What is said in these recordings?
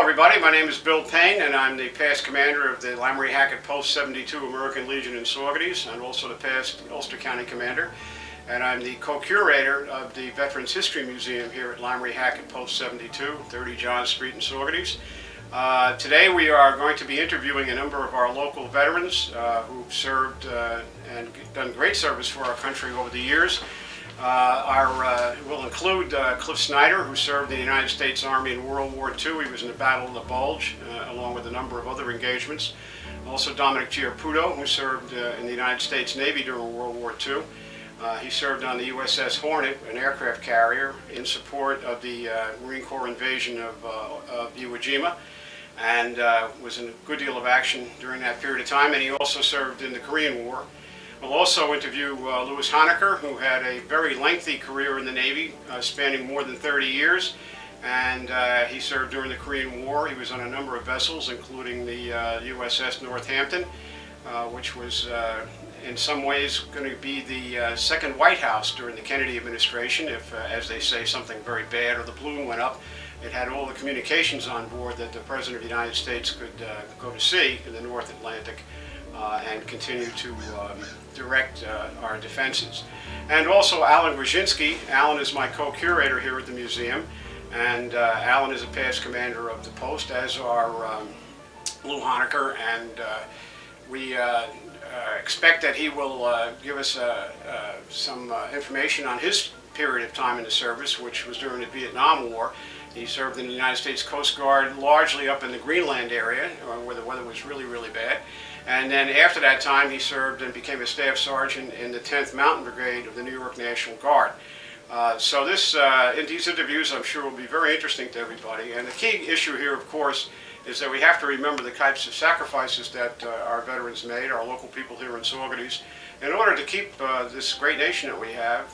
everybody. My name is Bill Payne, and I'm the past commander of the Lamoury Hackett Post 72 American Legion in Saugerties, and also the past Ulster County commander. And I'm the co-curator of the Veterans History Museum here at Lamoury Hackett Post 72, 30 John Street in Saugerties. Today we are going to be interviewing a number of our local veterans who've served and done great service for our country over the years. We'll include Cliff Snyder, who served in the United States Army in World War II. He was in the Battle of the Bulge, along with a number of other engagements. Also Dominic Giaputo, who served in the United States Navy during World War II. He served on the USS Hornet, an aircraft carrier, in support of the Marine Corps invasion of Iwo Jima, and was in a good deal of action during that period of time. And he also served in the Korean War. We'll also interview Louis Honecker, who had a very lengthy career in the Navy, spanning more than 30 years. And he served during the Korean War. He was on a number of vessels, including the USS Northampton, which was in some ways going to be the second White House during the Kennedy administration. If, as they say, something very bad or the balloon went up, it had all the communications on board that the President of the United States could go to sea in the North Atlantic and continue to direct our defenses. And also Alan Grzinski. Alan is my co-curator here at the museum, and Alan is a past commander of the post, as are Lou Honecker, and we expect that he will give us some information on his period of time in the service, which was during the Vietnam War. He served in the United States Coast Guard, largely up in the Greenland area, where the weather was really, really bad. And then after that time, he served and became a staff sergeant in the 10th Mountain Brigade of the New York National Guard. So in these interviews, I'm sure will be very interesting to everybody. And the key issue here, of course, is that we have to remember the types of sacrifices that our veterans made, our local people here in Saugerties, in order to keep this great nation that we have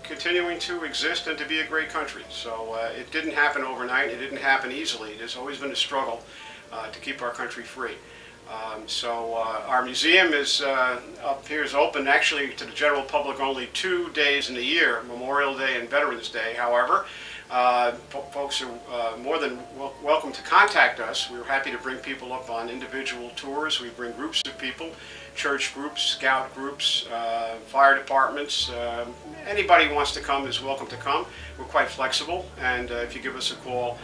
continuing to exist and to be a great country. So it didn't happen overnight. It didn't happen easily. There's always been a struggle to keep our country free. Our museum is up here is open actually to the general public only 2 days in the year, Memorial Day and Veterans Day. However, folks are more than welcome to contact us. We're happy to bring people up on individual tours. We bring groups of people, church groups, scout groups, fire departments. Anybody who wants to come is welcome to come. We're quite flexible, and if you give us a call,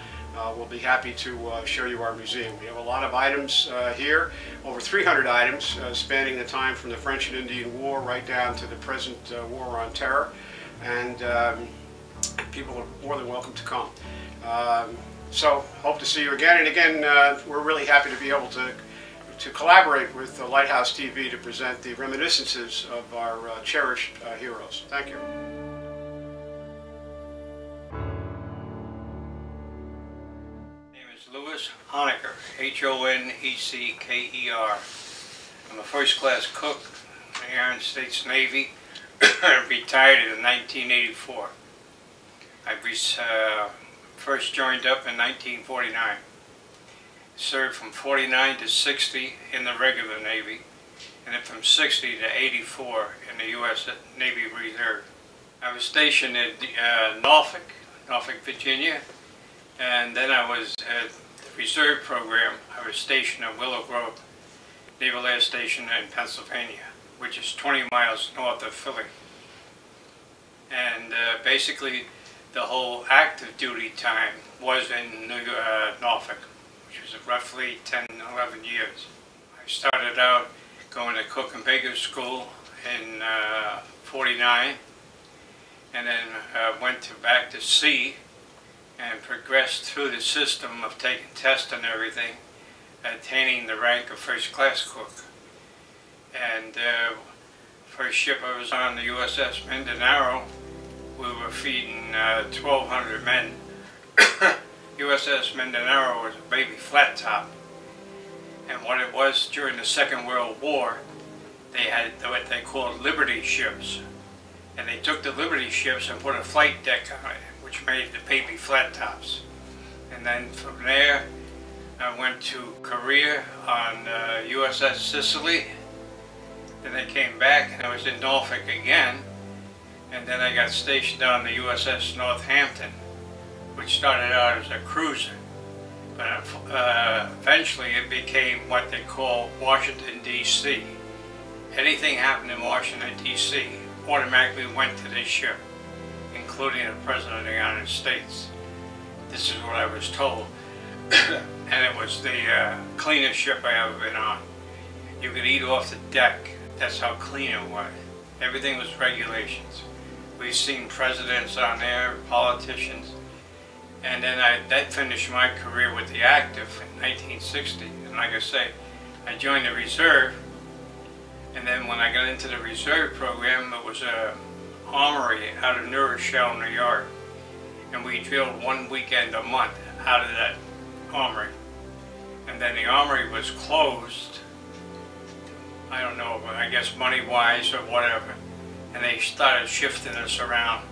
we'll be happy to show you our museum. We have a lot of items here, over 300 items spanning the time from the French and Indian War right down to the present war on terror, and people are more than welcome to come. So hope to see you again, and again we're really happy to be able to collaborate with Lighthouse TV to present the reminiscences of our cherished heroes. Thank you. Louis Honecker, H-O-N-E-C-K-E-R. I'm a first-class cook in the United States Navy, retired in 1984. I first joined up in 1949. Served from 49 to 60 in the regular Navy, and then from 60 to 84 in the U.S. Navy Reserve. I was stationed at Norfolk, Virginia. And then I was at the reserve program. I was stationed at Willow Grove Naval Air Station in Pennsylvania, which is 20 miles north of Philly. And basically, the whole active duty time was in Norfolk, which was roughly 10, 11 years. I started out going to cook and baker school in 49, and then went back to sea, and progressed through the system of taking tests and everything, attaining the rank of first-class cook. And first ship I was on, the USS Mindanao, we were feeding 1,200 men. USS Mindanao was a baby flat top, and what it was during the Second World War, they had what they called Liberty ships, and they took the Liberty ships and put a flight deck on it, which made the baby flat tops. And then from there I went to Korea on USS Sicily. Then I came back and I was in Norfolk again, and then I got stationed on the USS Northampton, which started out as a cruiser. But eventually it became what they call Washington, D.C. Anything happened in Washington, D.C. automatically went to this ship, including the President of the United States. This is what I was told. And it was the cleanest ship I ever been on. You could eat off the deck. That's how clean it was. Everything was regulations. We've seen presidents on there, politicians. And then that finished my career with the active in 1960. And like I say, I joined the reserve. And then when I got into the reserve program, it was a armory out of New Rochelle, New York. And we drilled one weekend a month out of that armory. And then the armory was closed, I don't know, but I guess money-wise or whatever. And they started shifting us around.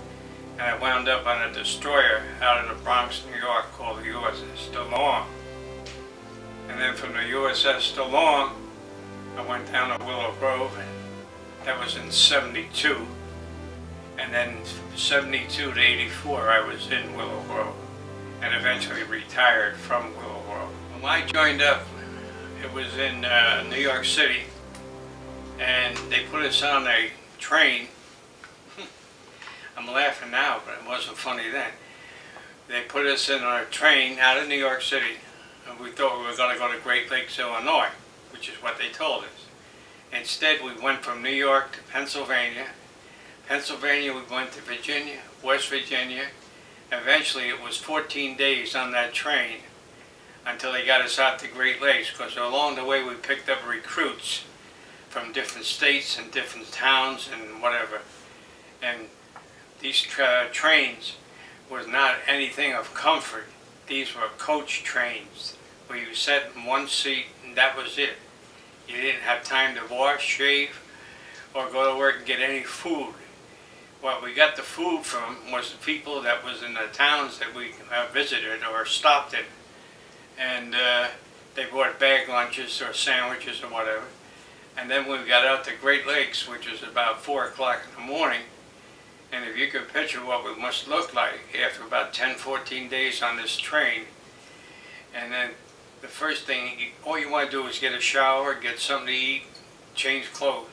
And I wound up on a destroyer out of the Bronx, New York, called the USS DeLong. And then from the USS DeLong, I went down to Willow Grove, and that was in '72. And then from '72 to '84, I was in Willow Grove, and eventually retired from Willow Grove. When I joined up, it was in New York City, and they put us on a train. I'm laughing now, but it wasn't funny then. They put us in a train out of New York City, and we thought we were going to go to Great Lakes, Illinois, which is what they told us. Instead, we went from New York to Pennsylvania. Pennsylvania, we went to Virginia, West Virginia. Eventually, it was 14 days on that train until they got us out to Great Lakes, because along the way we picked up recruits from different states and different towns and whatever. And these trains was not anything of comfort. These were coach trains where you sat in one seat and that was it. You didn't have time to wash, shave, or go to work and get any food. What we got the food from was the people that was in the towns that we visited or stopped in. And they brought bag lunches or sandwiches or whatever. And then we got out to Great Lakes, which was about 4 o'clock in the morning. And if you could picture what we must look like after about 10, 14 days on this train, and then the first thing, all you want to do is get a shower, get something to eat, change clothes.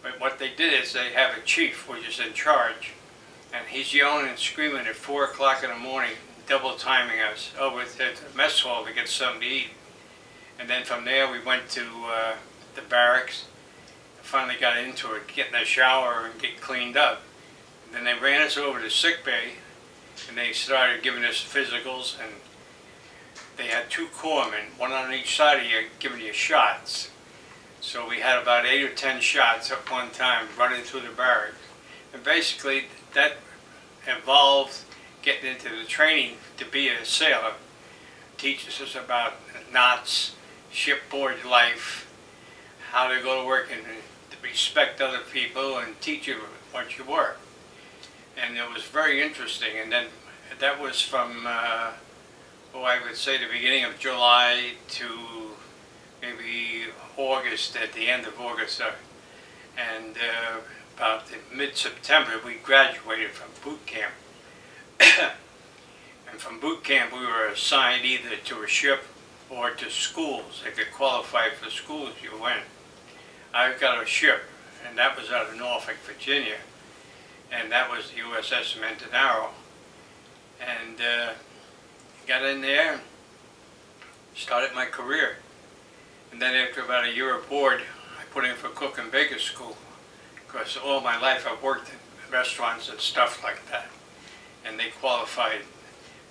But what they did is they have a chief, which is in charge, and he's yelling and screaming at 4 o'clock in the morning, double timing us over to the mess hall to get something to eat. And then from there we went to the barracks. Finally got into it, getting a shower and get cleaned up. And then they ran us over to sick bay, and they started giving us physicals, and they had 2 corpsmen, one on each side of you, giving you shots. So we had about 8 or 10 shots at one time running through the barracks. And basically that involved getting into the training to be a sailor. Teaches us about knots, shipboard life, how to go to work and respect other people and teach you what you were. And it was very interesting. And then that was from, I would say the beginning of July to maybe August, at the end of August. And about mid-September, we graduated from boot camp. And from boot camp, we were assigned either to a ship or to schools. They could qualify for schools you went. I got a ship, and that was out of Norfolk, Virginia, and that was the USS Mindanao. And got in there and started my career. And then after about a year aboard, I put in for cook and baker school, because all my life I've worked in restaurants and stuff like that, and they qualified.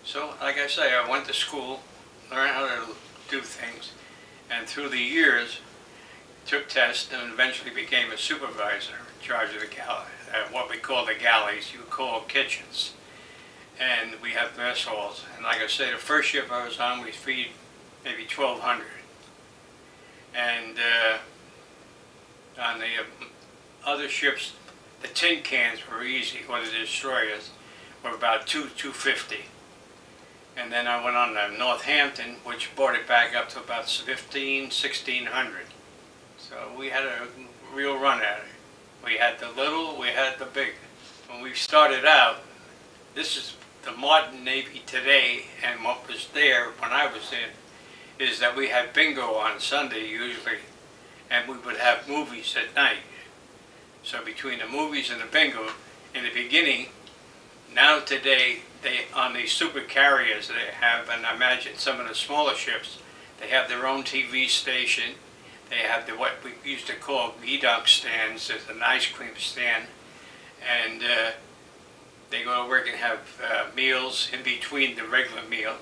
So, like I say, I went to school, learned how to do things, and through the years, took tests and eventually became a supervisor in charge of the what we call the galleys, you call kitchens. And we have mess halls. And like I say, the first ship I was on, we feed maybe 1,200. And on the other ships, the tin cans were easy, or the destroyers were about 250. And then I went on to Northampton, which brought it back up to about 1,600. So we had a real run at it. We had the little, we had the big. When we started out, this is the modern Navy today and what was there when I was in is that we had bingo on Sunday usually, and we would have movies at night. So between the movies and the bingo, in the beginning, now today, they on these super carriers they have, and I imagine some of the smaller ships, they have their own TV station. They have what we used to call gedunk stands. There's an ice cream stand, and they go to work and have meals in between the regular meal,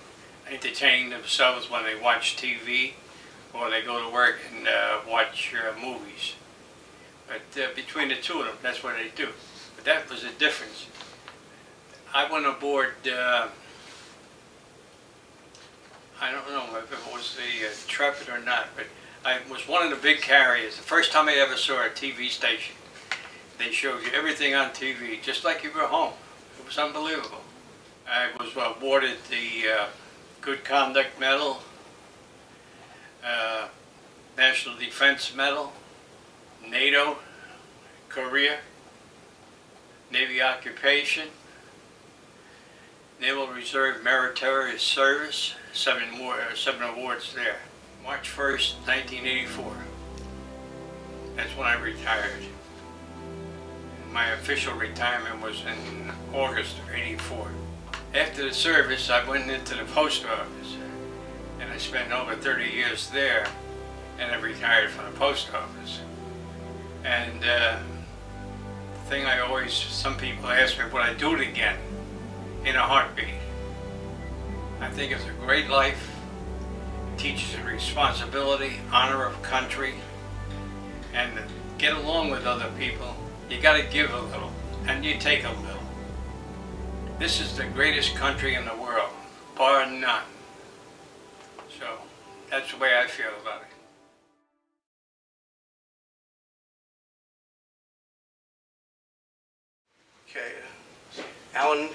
entertaining themselves when they watch TV, or they go to work and watch movies. But between the two of them, that's what they do. But that was a difference. I went aboard, I don't know if it was the Intrepid or not, but I was one of the big carriers. The first time I ever saw a TV station, they showed you everything on TV, just like you were home. It was unbelievable. I was awarded the Good Conduct Medal, National Defense Medal, NATO, Korea, Navy Occupation, Naval Reserve Meritorious Service, seven awards there. March 1st, 1984. That's when I retired. My official retirement was in August of '84. After the service, I went into the post office, and I spent over 30 years there, and I retired from the post office. And the thing some people ask me, would I do it again? In a heartbeat. I think it's a great life. It teaches you responsibility, honor of country, and get along with other people. You got to give a little, and you take a little. This is the greatest country in the world, bar none. So that's the way I feel about it. Okay, Alan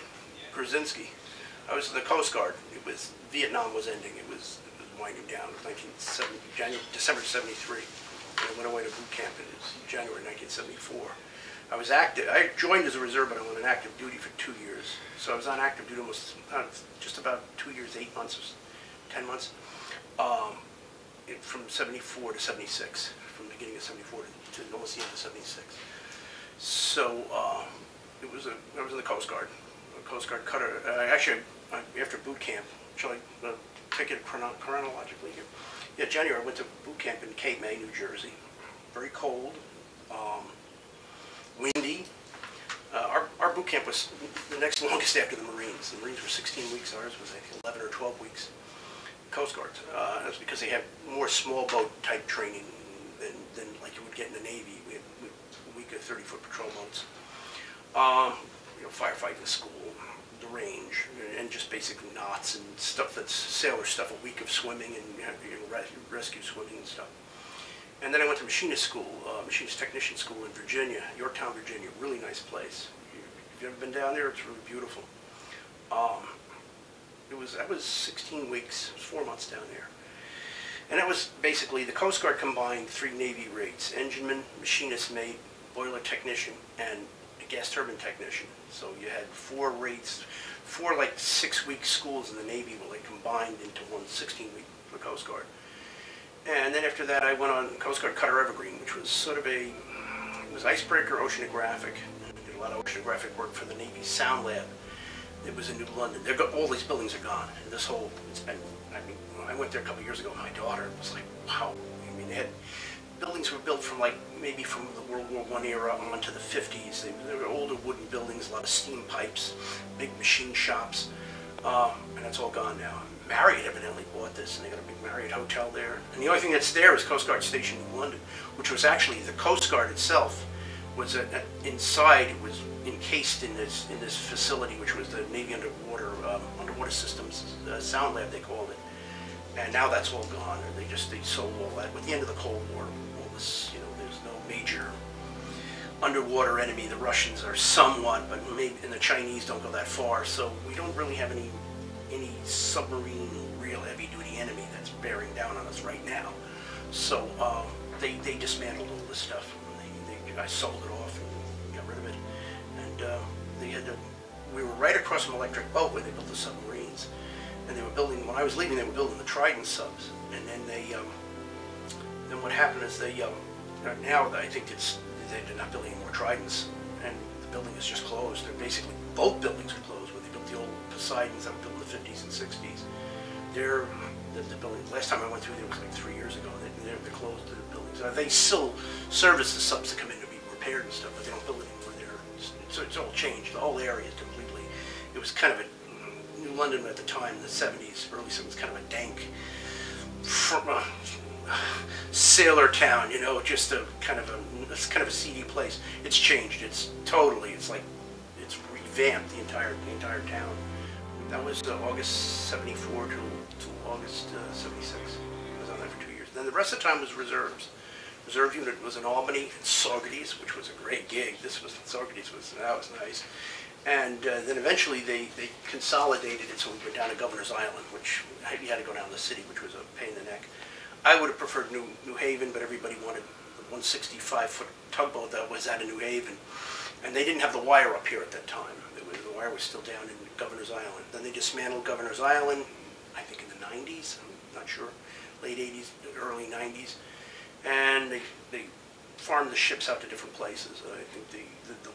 Brzezinski. I was in the Coast Guard. Vietnam was ending. It was winding down. It was December '73. And I went away to boot camp in January 1974. I was active. I joined as a reserve, but I was on active duty for 2 years. So I was on active duty almost just about 2 years, 8 months, or 10 months, from '74 to '76, from the beginning of '74 to almost the end of '76. So I was in the Coast Guard. Coast Guard cutter. Actually, after boot camp, shall I take it chronologically here? Yeah, January I went to boot camp in Cape May, New Jersey. Very cold, windy. Our boot camp was the next longest after the Marines. The Marines were 16 weeks. Ours was, I think, 11 or 12 weeks. Coast Guard. That's because they have more small boat type training than like you would get in the Navy. We had a week of 30-foot patrol boats. Firefighting school, the range, and just basically knots and stuff that's sailor stuff, a week of swimming and rescue swimming and stuff. And then I went to machinist school, machinist technician school in Virginia, Yorktown, Virginia, really nice place. If you've ever been down there, it's really beautiful. I was 16 weeks, it was 4 months down there. And it was basically the Coast Guard combined 3 Navy rates: engineman, machinist mate, boiler technician, and gas turbine technician. So you had 4 rates, 4 like 6-week schools in the Navy were like combined into one 16-week for the Coast Guard. And then after that I went on Coast Guard Cutter Evergreen, which was sort of it was icebreaker oceanographic. I did a lot of oceanographic work for the Navy Sound Lab. It was in New London. All these buildings are gone. And this whole, I went there a couple years ago, my daughter was like, wow. I mean, they had buildings were built from maybe from the World War I era on to the 50s. They were older wooden buildings, a lot of steam pipes, big machine shops, and that's all gone now. Marriott evidently bought this, and they got a big Marriott hotel there. And the only thing that's there is Coast Guard Station in London, which was actually the Coast Guard itself. Was inside? It was encased in this facility, which was the Navy underwater systems sound lab, they called it. And now that's all gone. They sold all that. With the end of the Cold War, all this, there's no major underwater enemy. The Russians are somewhat, but maybe, and the Chinese don't go that far. So we don't really have any submarine, real heavy-duty enemy that's bearing down on us right now. So they dismantled all this stuff. I sold it off and got rid of it. And we we were right across from Electric Boat where they built the submarines. And they were building, when I was leaving, they were building the Trident subs. And then then what happened is now I think they're not building any more Tridents. And the building is just closed. They're basically, both buildings are closed. Where they built the old Poseidons that were built in the 50s and 60s. The building, last time I went through there was like 3 years ago. They're closed, the buildings. They still service the subs to come in to be repaired and stuff, but they don't build anymore there. So it's all changed. The whole area is completely, it was kind of a, New London at the time, in the 70s, early 70s, kind of a dank, sailor town, you know, just a kind of a seedy place. It's changed. It's revamped the entire town. That was August 74 to August 76. I was on that for 2 years. Then the rest of the time was reserves. Reserve unit was in Albany and Saugerties, which was a great gig. Saugerties was nice. And then eventually they consolidated it, so we went down to Governor's Island, which you had to go down the city, which was a pain in the neck. I would have preferred New Haven, but everybody wanted the 165-foot tugboat that was out of New Haven. And they didn't have the wire up here at that time. The wire was still down in Governor's Island. Then they dismantled Governor's Island, I think in the 90s, I'm not sure, late 80s, early 90s. And they farmed the ships out to different places. I think the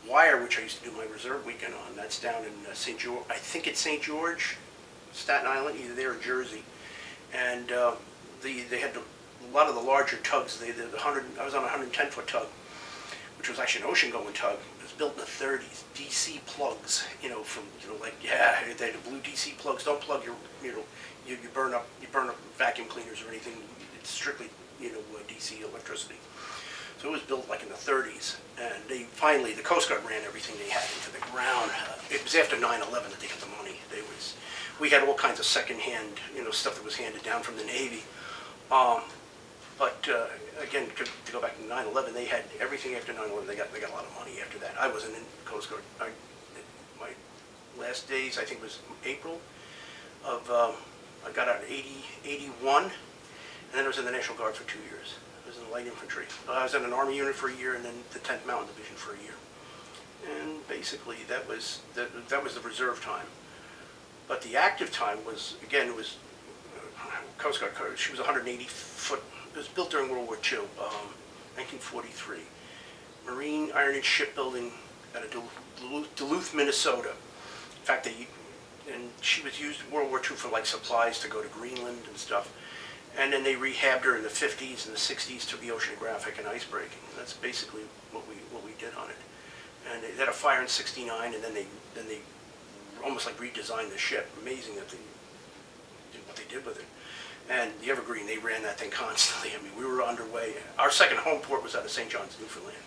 wire, which I used to do my reserve weekend on, that's down in St. George, I think it's St. George, Staten Island, either there or Jersey. And they had a lot of the larger tugs. I was on a 110-foot tug, which was actually an ocean-going tug. It was built in the 30s. DC plugs, they had the blue DC plugs. Don't plug you burn up vacuum cleaners or anything. It's strictly, DC electricity. So it was built like in the 30s, and finally the Coast Guard ran everything they had into the ground. It was after 9/11 that they got the money. We had all kinds of secondhand, stuff that was handed down from the Navy. But again, to go back to 9/11, they had everything after 9/11. They got a lot of money after that. I wasn't in Coast Guard. My last days, I think, was April of. I got out in 81, and then I was in the National Guard for 2 years. I was in the Light Infantry. I was in an Army unit for a year, and then the 10th Mountain Division for a year. And basically, that was the reserve time. But the active time was, again, it was Coast Guard. She was 180-foot. It was built during World War II, 1943. Marine Iron and Shipbuilding out of Duluth, Minnesota. In fact, she was used in World War II for like supplies to go to Greenland and stuff. And then they rehabbed her in the 50s and the 60s to be oceanographic and icebreaking. And that's basically what we did on it. And they had a fire in '69, and then they almost like redesigned the ship. Amazing that they did what they did with it. And the Evergreen, they ran that thing constantly. I mean, we were underway. Our second home port was out of St. John's, Newfoundland.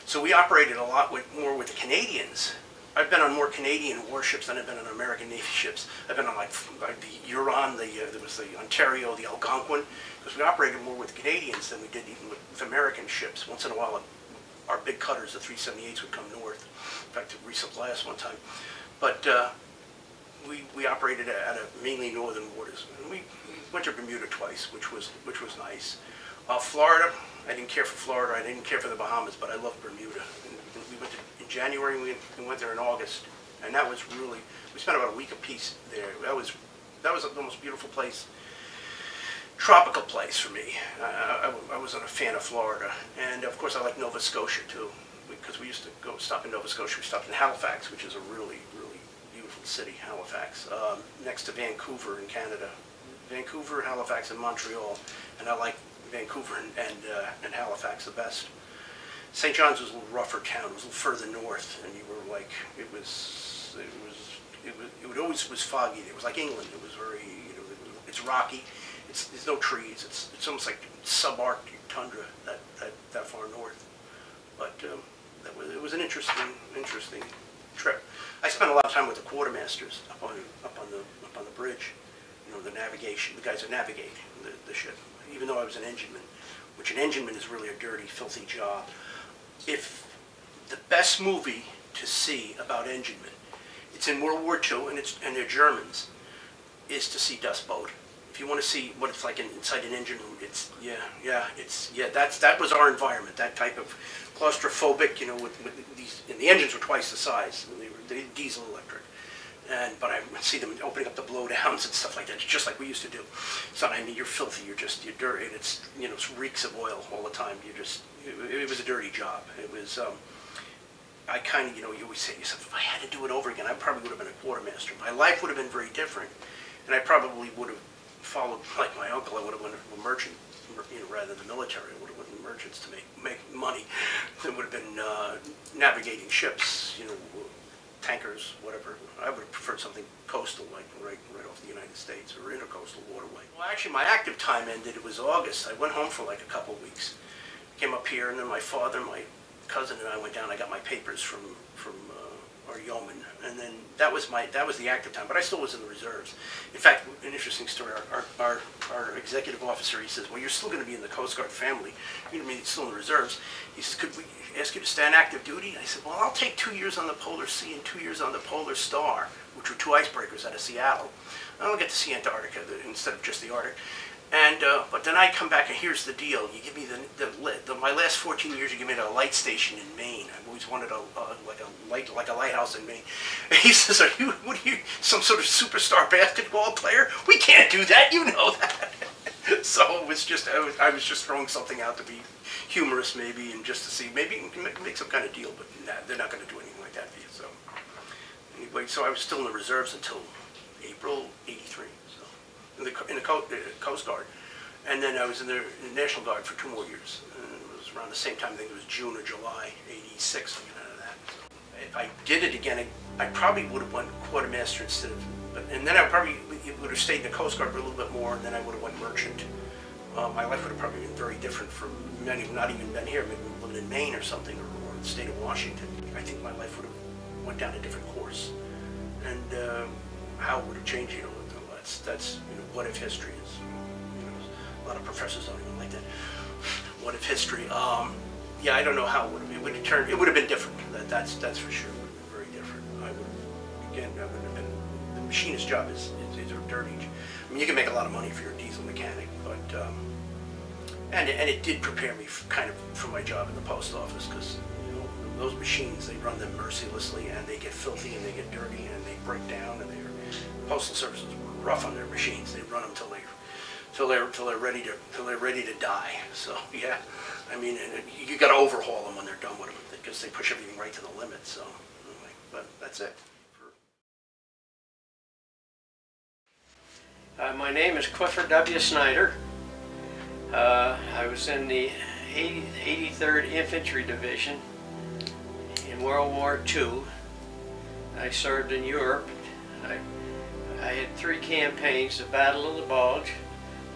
So we operated a lot more with the Canadians. I've been on more Canadian warships than I've been on American Navy ships. I've been on like the Huron, there was the Ontario, the Algonquin, because we operated more with Canadians than we did even with American ships. Once in a while, our big cutters, the 378s, would come north. In fact, to resupply us one time. But we operated out of mainly northern waters. And we went to Bermuda twice, which was nice. Florida, I didn't care for Florida. I didn't care for the Bahamas, but I loved Bermuda. We went in January. We went there in August, and that was really. We spent about a week apiece there. That was the most beautiful place. Tropical place for me. I wasn't a fan of Florida, and of course I like Nova Scotia too, because we used to go stop in Nova Scotia. We stopped in Halifax, which is a really beautiful city, Halifax, next to Vancouver in Canada. Vancouver, Halifax, and Montreal, and I like Vancouver and Halifax the best. St. John's was a little rougher town. It was a little further north, and you were like it always was foggy. It was like England. It was very it's rocky. There's no trees. It's almost like subarctic tundra that far north. But it was an interesting trip. I spent a lot of time with the quartermasters up on the bridge. The navigation, the guys that navigate the ship. Even though I was an engineman, which an engineman is really a dirty, filthy job. If the best movie to see about enginemen, it's in World War II and they're Germans, is to see Dust Boat. If you want to see what it's like inside an engine room, that was our environment. That type of claustrophobic, with these, and the engines were twice the size. And they were they're diesel electric. But I see them opening up the blowdowns and stuff like that, just like we used to do. So I mean, you're filthy, you're dirty, and it's, you know, it reeks of oil all the time. It was a dirty job. It was, I kind of, you know, you always say to yourself, if I had to do it over again, I probably would have been a quartermaster. My life would have been very different, and I probably would have followed, like my uncle, I would have went a merchant, you know, rather than the military. I would have went to merchants to make money. It would have been navigating ships, you know, tankers, whatever. I would have preferred something coastal, like right off the United States or intercoastal waterway. Well, actually, my active time ended. It was August. I went home for like a couple of weeks. Came up here, and then my father, my cousin, and I went down. I got my papers from our yeoman, and then that was the active time. But I still was in the reserves. In fact, an interesting story. Our executive officer, he says, "Well, you're still going to be in the Coast Guard family. You're going to be still in the reserves." He says, "Could we ask you to stand active duty?" I said, "Well, I'll take 2 years on the Polar Sea and 2 years on the Polar Star," which were 2 icebreakers out of Seattle. I'll get to see Antarctica instead of just the Arctic. And but then I come back, and here's the deal: you give me my last 14 years, you give me a light station in Maine. I've always wanted like a lighthouse in Maine. And he says, what are you, some sort of superstar basketball player? We can't do that, you know that." So it was just, I was just throwing something out to be humorous, maybe, and just to see, maybe make some kind of deal. But nah, they're not going to do anything like that for you. So anyway, so I was still in the reserves until April '83. In the Coast Guard, and then I was in the National Guard for 2 more years. And it was around the same time. I think it was June or July '86. I got out of that. So if I did it again, I probably would have went quartermaster instead of. And then I probably would have stayed in the Coast Guard for a little bit more, and then I would have went merchant. My life would have probably been very different from many, not even been here, maybe living in Maine or something, or the state of Washington. I think my life would have went down a different course, and how would it change? You know, that's you know, what if history is. You know, a lot of professors don't even like that. What if history? Yeah, I don't know how it would have turned. It would have been different. That's for sure. It would have been very different. I would have been. The machinist job is a dirty. I mean, you can make a lot of money if you're a diesel mechanic, but and it did prepare me for my job in the post office, because you know, those machines, they run them mercilessly, and they get filthy and they get dirty and they break down, and postal services were rough on their machines. They run them till they're ready to die. So yeah, I mean, and you got to overhaul them when they're done with them, because they push everything right to the limit. So, anyway, but that's it. My name is Clifford W. Snyder. I was in the 83rd Infantry Division in World War II. I served in Europe. I had 3 campaigns: the Battle of the Bulge,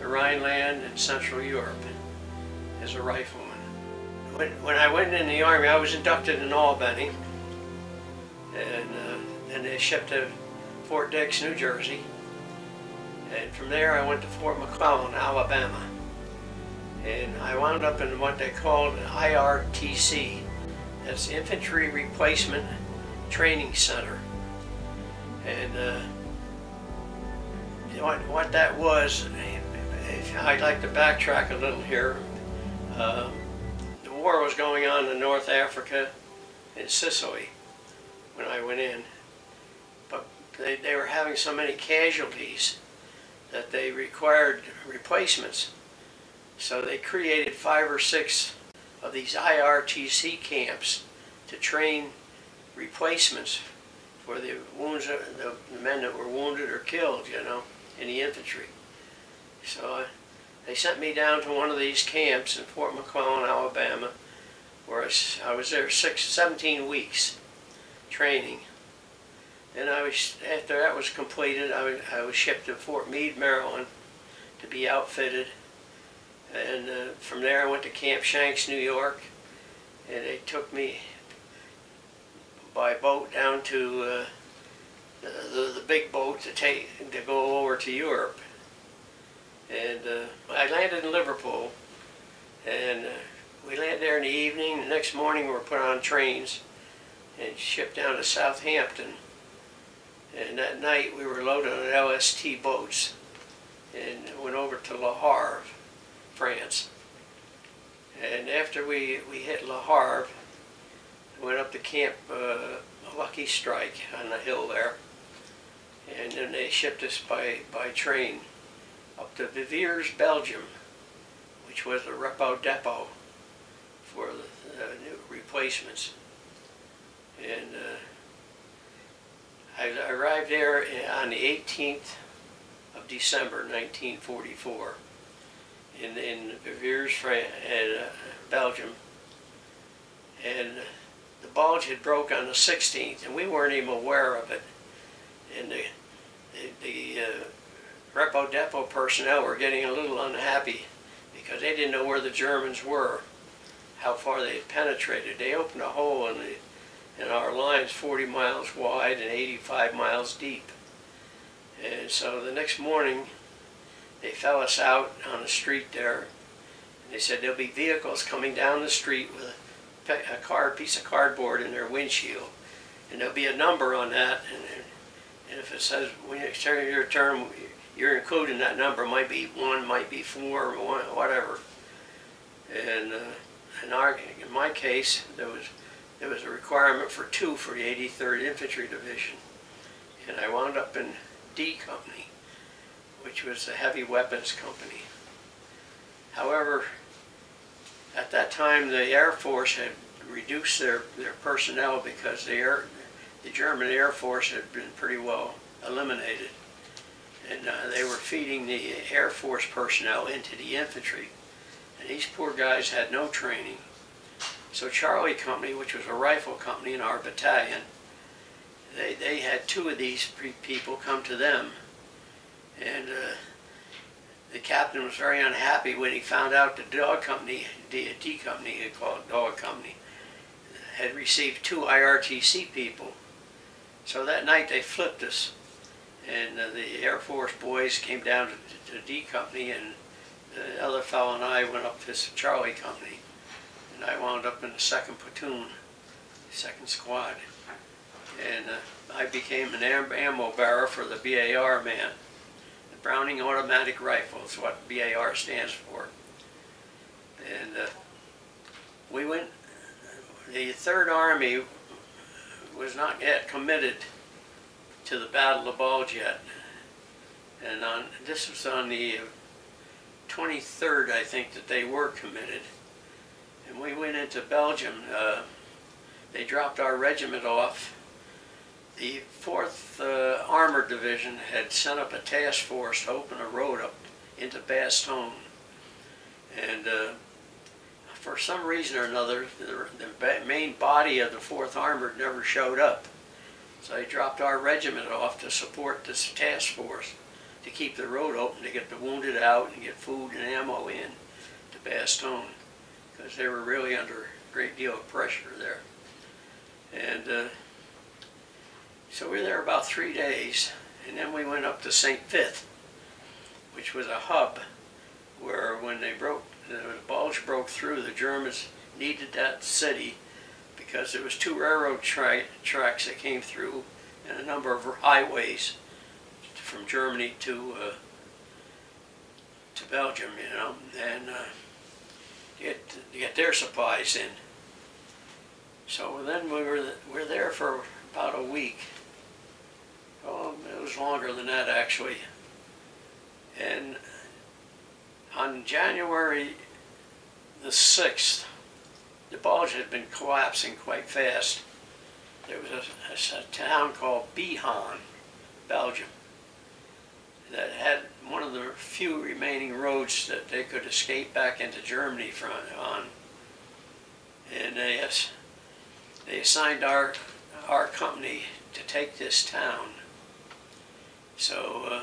the Rhineland, and Central Europe as a rifleman. When I went in the Army, I was inducted in Albany, and they shipped to Fort Dix, New Jersey. And from there I went to Fort McClellan, Alabama. And I wound up in what they called IRTC. That's Infantry Replacement Training Center. And what that was, I'd like to backtrack a little here. The war was going on in North Africa and Sicily when I went in. But they were having so many casualties that they required replacements. So they created 5 or 6 of these IRTC camps to train replacements for the men that were wounded or killed, you know, in the infantry. So they sent me down to one of these camps in Fort McClellan, Alabama, where I was there 17 weeks training. And after that was completed, I was shipped to Fort Meade, Maryland, to be outfitted. And from there I went to Camp Shanks, New York, and they took me by boat down to the big boat to go over to Europe. And I landed in Liverpool, and we landed there in the evening. The next morning we were put on trains and shipped down to Southampton. And that night we were loaded on LST boats and went over to Le Havre, France. And after we hit Le Havre, went up to Camp lucky strike on the hill there. And then they shipped us by train up to Viviers, Belgium, which was the repo depot for the new replacements. And I arrived there on the 18th of December 1944 in Viviers, Belgium. And the bulge had broke on the 16th, and we weren't even aware of it. And the repo depot personnel were getting a little unhappy because they didn't know where the Germans were, how far they had penetrated. They opened a hole in our lines 40 miles wide and 85 miles deep. And so the next morning, they fell us out on the street there. And they said there'll be vehicles coming down the street with a piece of cardboard in their windshield. And there'll be a number on that. And if it says when you turn your turn, you're including that number. Might be 1, might be 4, whatever. And in my case, there was a requirement for 2 for the 83rd Infantry Division, and I wound up in D Company, which was the heavy weapons company. However, at that time, the Air Force had reduced their personnel because the German Air Force had been pretty well eliminated. And they were feeding the Air Force personnel into the infantry. And these poor guys had no training. So Charlie Company, which was a rifle company in our battalion, they had 2 of these people come to them. And the captain was very unhappy when he found out the dog company, D Company, they call it Dog Company, had received 2 IRTC people. So that night they flipped us, and the Air Force boys came down to D Company, and the other fellow and I went up to Charlie Company, and I wound up in the 2nd platoon, 2nd squad, and I became an ammo bearer for the BAR man. The Browning Automatic Rifle is what BAR stands for. And we went, the 3rd Army was not yet committed to the Battle of Bulge yet. And this was on the 23rd, I think, that they were committed. And we went into Belgium. They dropped our regiment off. The 4th Armored Division had sent up a task force to open a road up into Bastogne. And for some reason or another, the main body of the 4th Armored never showed up. So they dropped our regiment off to support this task force to keep the road open, to get the wounded out and get food and ammo in to Bastogne, because they were really under a great deal of pressure there. And so we were there about 3 days, and then we went up to St. Vith, which was a hub where when the Bulge broke through, the Germans needed that city because there was 2 railroad tracks that came through and a number of highways from Germany to Belgium, you know, and to get their supplies in. So then we were there for about a week. Oh, it was longer than that actually. And on January the 6th, the Bulge had been collapsing quite fast. There was a town called Payne, Belgium, that had one of the few remaining roads that they could escape back into Germany on. And they assigned our company to take this town. So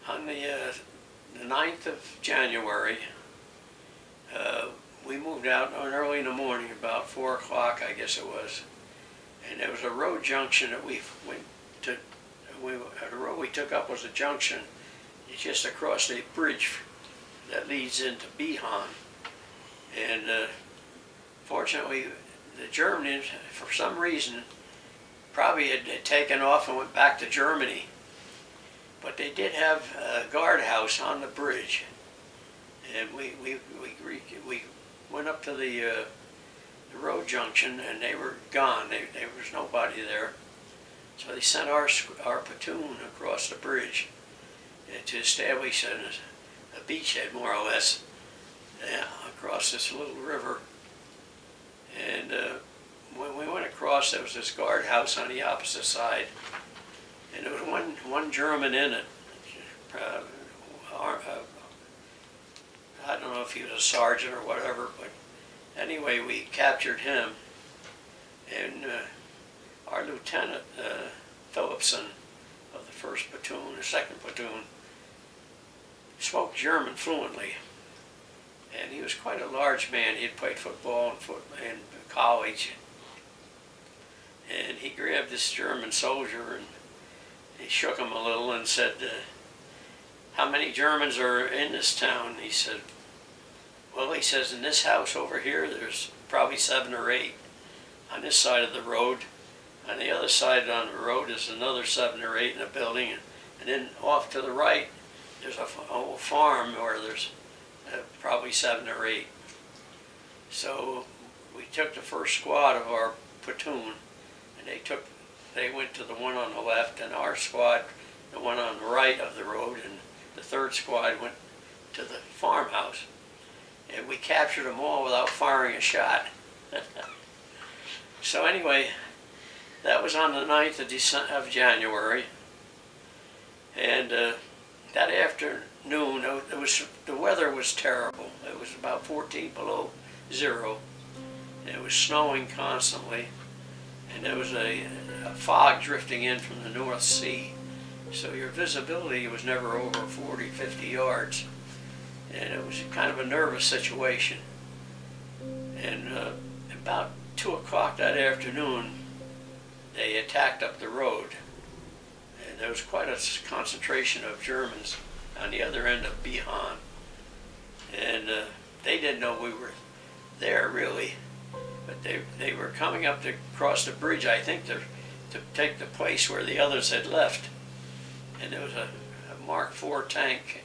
on the 9th of January, we moved out early in the morning, about 4 o'clock, I guess it was. And there was a road junction that we went to. The road we took up was a junction. It's just across the bridge that leads into Payne. And fortunately, the Germans, for some reason, probably had taken off and went back to Germany. But they did have a guardhouse on the bridge. And we went up to the the road junction, and they were gone. There was nobody there. So they sent our platoon across the bridge to establish a beachhead, more or less, across this little river. And when we went across, there was this guardhouse on the opposite side, and there was one German in it. I don't know if he was a sergeant or whatever, but anyway, we captured him, and our Lieutenant Phillipson of the 1st platoon, the 2nd platoon, spoke German fluently, and he was quite a large man. He had played football in college, and he grabbed this German soldier and he shook him a little and said, "How many Germans are in this town?" He said, "Well," he says, "in this house over here, there's probably 7 or 8 on this side of the road. On the other side on the road is another 7 or 8 in a building, and then off to the right, there's a old farm where there's probably 7 or 8. So we took the first squad of our platoon, and they went to the one on the left, and our squad, the one on the right of the road, and the 3rd squad went to the farmhouse. And we captured them all without firing a shot. So anyway, that was on the 9th of January. And that afternoon, the weather was terrible. It was about 14 below zero. And it was snowing constantly. And there was a fog drifting in from the North Sea. So your visibility was never over 40, 50 yards. And it was kind of a nervous situation. And about 2 o'clock that afternoon, they attacked up the road. And there was quite a concentration of Germans on the other end of Payne. And they didn't know we were there, really. But they were coming up to cross the bridge, I think, to take the place where the others had left. And there was a Mark IV tank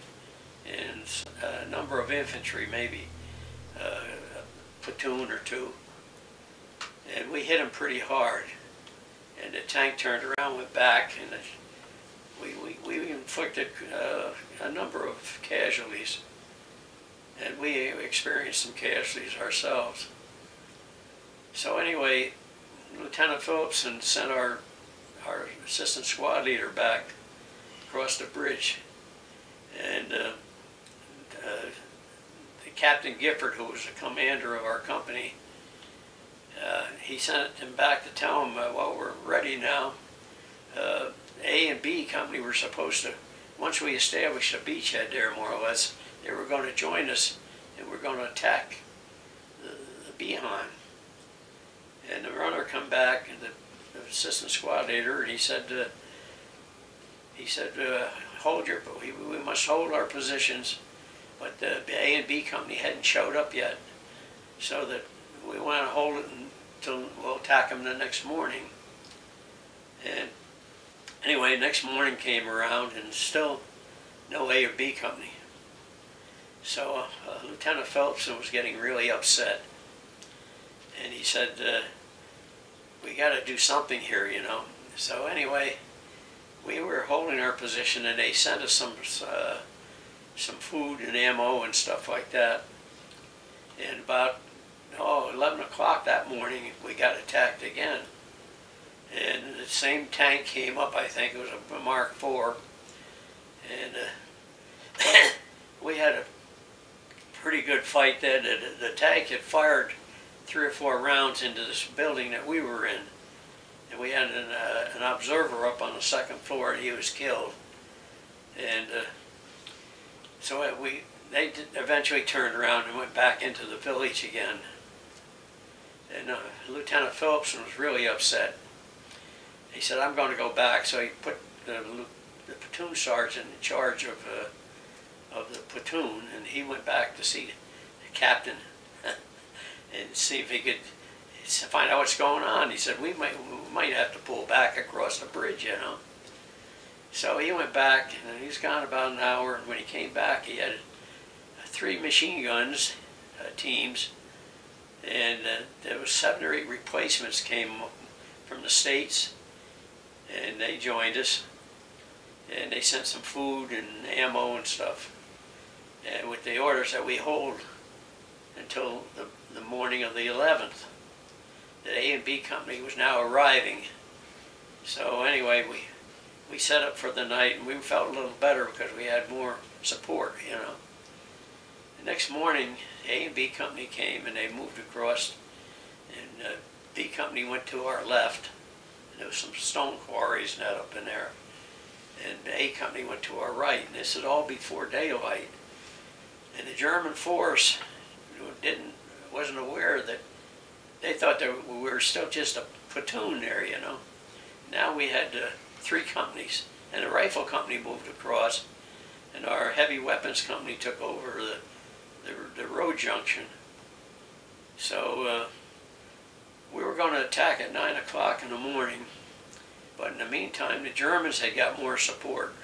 and a number of infantry, maybe a platoon or 2. And we hit them pretty hard. And the tank turned around, went back, and we inflicted a number of casualties. And we experienced some casualties ourselves. So anyway, Lieutenant Phillipson sent our assistant squad leader back across the bridge. And Captain Gifford, who was the commander of our company, he sent him back to tell him, well, we're ready now. A and B company were supposed to, once we established a beachhead there, more or less, they were going to join us, and we're going to attack the Payne. And the runner come back, and the assistant squad leader, and he said, we must hold our positions, but the A and B company hadn't showed up yet, so that we want to hold it until we'll attack them the next morning. And anyway, next morning came around, and still no A or B company. So Lieutenant Phillipson was getting really upset, and he said, we got to do something here, you know. So anyway, we were holding our position, and they sent us some food and ammo and stuff like that. And about 11 o'clock that morning, we got attacked again. And the same tank came up, I think it was a Mark IV. And we had a pretty good fight then. The tank had fired 3 or 4 rounds into this building that we were in. And we had an observer up on the 2nd floor, and he was killed. And so they eventually turned around and went back into the village again. And Lieutenant Phillipson was really upset. He said, I'm going to go back. So he put the platoon sergeant in charge of the platoon, and he went back to see the captain and see if he could find out what's going on. He said, we might have to pull back across the bridge, you know. So he went back, and he was gone about an hour, and when he came back, he had 3 machine guns, teams, And there was 7 or 8 replacements came from the States, and they joined us. And they sent some food and ammo and stuff. And with the orders that we hold until the morning of the 11th, the A and B company was now arriving. So anyway, we set up for the night, and we felt a little better because we had more support, you know. The next morning, A and B company came, and they moved across, and B company went to our left, and there was some stone quarries net up in there, and the A company went to our right, and this is all before daylight. And the German force wasn't aware that they thought that we were still just a platoon there, you know. Now we had 3 companies, and the rifle company moved across, and our heavy weapons company took over the road junction. So we were going to attack at 9 o'clock in the morning, but in the meantime the Germans had got more support,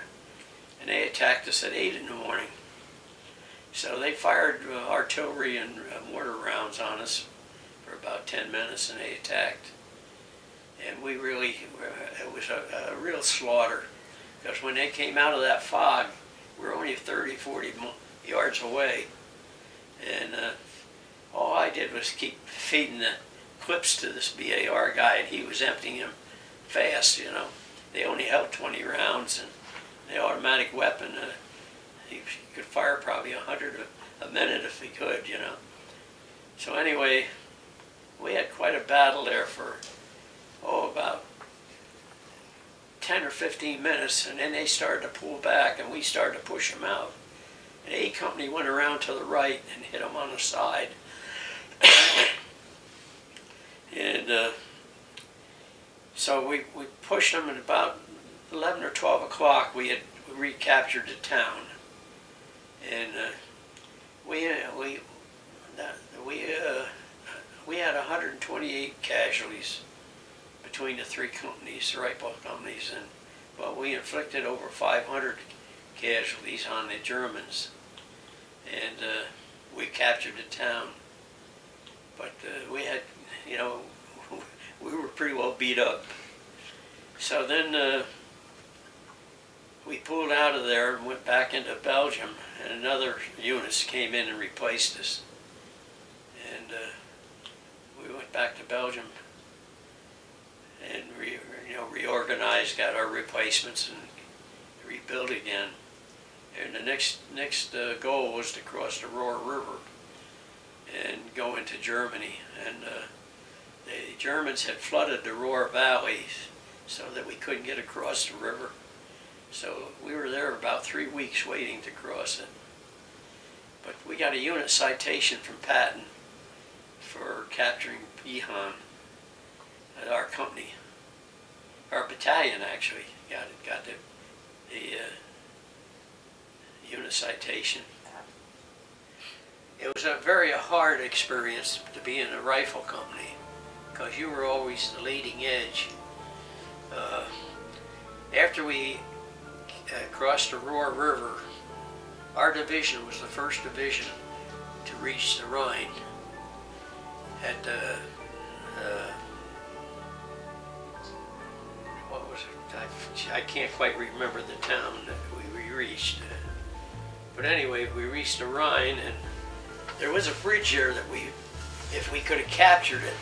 and they attacked us at 8 in the morning. So they fired artillery and mortar rounds on us for about 10 minutes, and they attacked. And we really, it was a real slaughter, because when they came out of that fog, we were only 30, 40 yards away. And all I did was keep feeding the clips to this BAR guy, and he was emptying them fast, you know. They only held 20 rounds, and the automatic weapon, he could fire probably 100 a minute if he could, you know. So anyway, we had quite a battle there for, about 10 or 15 minutes, and then they started to pull back, and we started to push them out. And A company went around to the right and hit them on the side. And so we pushed them, at about 11 or 12 o'clock we had recaptured the town. And we had 128 casualties between the 3 companies, the rifle companies, and well, we inflicted over 500 casualties on the Germans, and we captured the town. But we had, you know, we were pretty well beat up. So then we pulled out of there and went back into Belgium, and another units came in and replaced us. And we went back to Belgium and reorganized, got our replacements, and rebuilt again. And the next goal was to cross the Rohr River and go into Germany. And the Germans had flooded the Rohr Valley so that we couldn't get across the river. So we were there about 3 weeks waiting to cross it. But we got a unit citation from Patton for capturing Payne at our company. Our battalion actually got the unit citation. It was a very hard experience to be in a rifle company, because you were always the leading edge. After we crossed the Rohr River, our division was the first division to reach the Rhine at what was it? I can't quite remember the town that we reached. But anyway, we reached the Rhine, and there was a bridge here that if we could have captured it,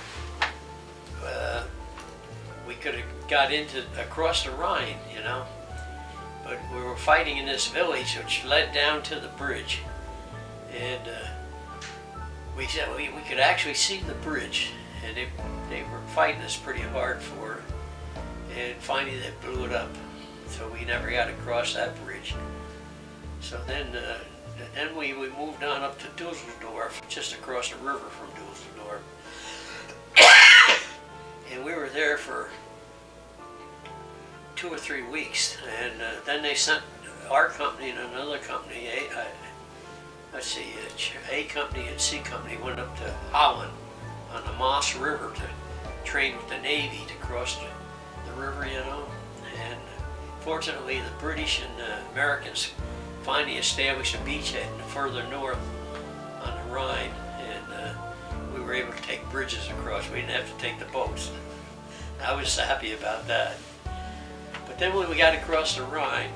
we could have got across the Rhine, you know. But we were fighting in this village which led down to the bridge, and we could actually see the bridge, and they were fighting us pretty hard for it, and finally they blew it up, so we never got across that bridge. So then we moved on up to Dusseldorf, just across the river from Dusseldorf, and we were there for 2 or 3 weeks, and then they sent our company and another company, A company and C company went up to Holland on the Maas River to train with the Navy to cross the river, you know. And fortunately, the British and the Americans finally established a beachhead further north on the Rhine, and we were were able to take bridges across. We didn't have to take the boats. I was happy about that. But then when we got across the Rhine,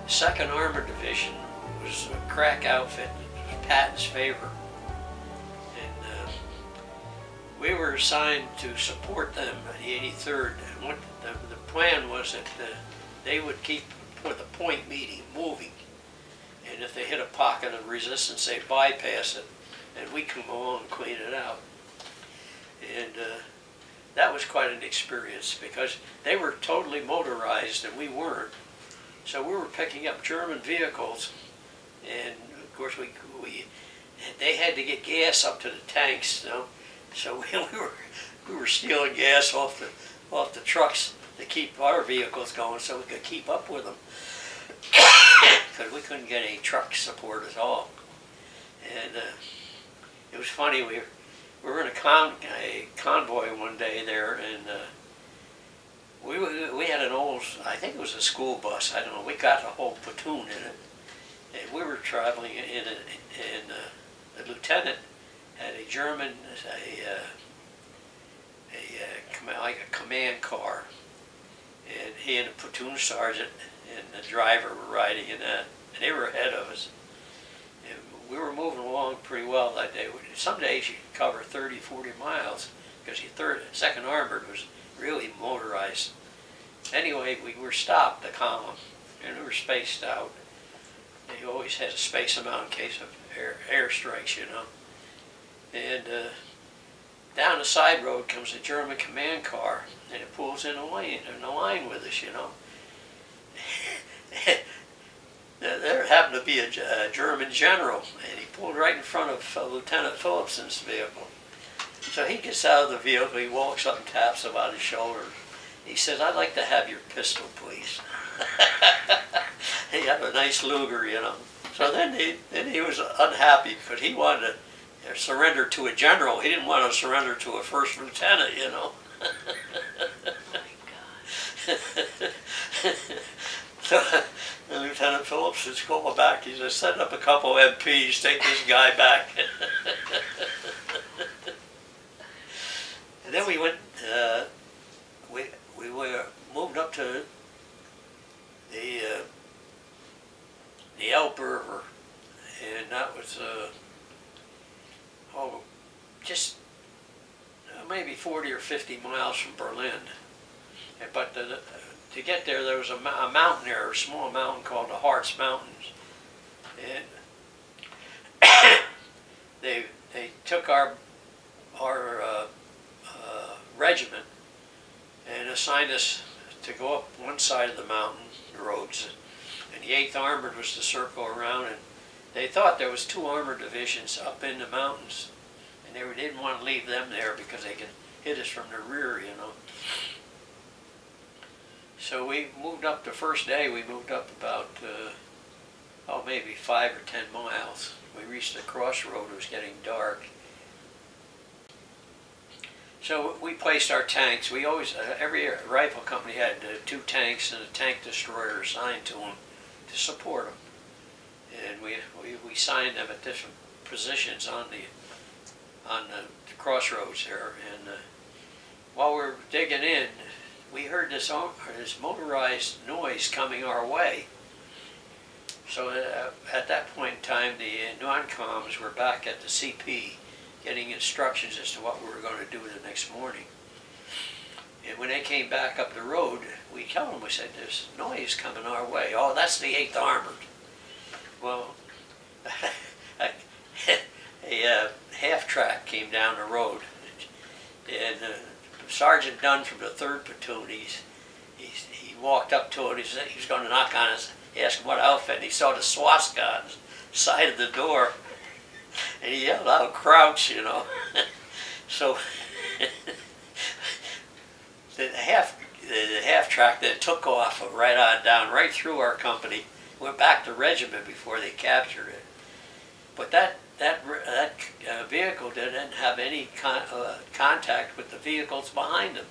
the 2nd Armored Division was a crack outfit. It was Patton's favorite. And we were assigned to support them, the 83rd. And what the plan was that they would keep the point meeting moving. And if they hit a pocket of resistance, they'd bypass it. And we come along and clean it out. And that was quite an experience because they were totally motorized and we weren't. So we were picking up German vehicles, and of course they had to get gas up to the tanks, you know? So we were stealing gas off the trucks to keep our vehicles going, so we could keep up with them. Because we couldn't get any truck support at all. And it was funny, we were in a convoy one day there, and we had an old, I think it was a school bus, I don't know, we got a whole platoon in it. And we were traveling in it, and the lieutenant had a German, like a command car. And he and a platoon sergeant and the driver were riding in that, and they were ahead of us. And we were moving along pretty well that day. Some days you could cover 30, 40 miles because the 2nd Armored was really motorized. Anyway, we were stopped, the column, and we were spaced out. They always had to space them out in case of air strikes, you know. And down the side road comes a German command car, and it pulls in a line with us, you know. There happened to be a German general, and he pulled right in front of Lieutenant Phillipson's vehicle. So he gets out of the vehicle, he walks up and taps him on his shoulder. He says, "I'd like to have your pistol, please." He had a nice Luger, you know. So then he was unhappy because he wanted to surrender to a general. He didn't want to surrender to a first lieutenant, you know. So Lieutenant Phillips is going back. He says, "Send up a couple MPs, take this guy back." And then we went. We were moved up to the Elbe River, and that was just maybe 40 or 50 miles from Berlin. But to get there, there was a mountain there, a small mountain called the Harz Mountains, and they took our regiment and assigned us to go up one side of the mountain roads, and the 8th Armored was to circle around, and they thought there was 2 armored divisions up in the mountains, and they didn't want to leave them there because they could hit us from the rear, you know. So we moved up the first day. We moved up about maybe 5 or 10 miles. We reached the crossroad. It was getting dark. So we placed our tanks. We always, every rifle company had 2 tanks and a tank destroyer assigned to them to support them. And we signed them at different positions on the crossroads there. And while we were digging in, we heard this motorized noise coming our way. So at that point in time, the non-coms were back at the CP getting instructions as to what we were going to do the next morning. And when they came back up the road, we told them, we said, "There's noise coming our way." "Oh, that's the 8th Armored. Well, a half-track came down the road, and Sergeant Dunn from the 3rd Platoon, he walked up to it. He said he was going to knock on us, ask him what outfit, and he saw the swastika on the side of the door, and he yelled out, "Crouch," you know. So the half-track then took off right on down, right through our company, went back to regiment before they captured it. But that vehicle didn't have any contact with the vehicles behind them.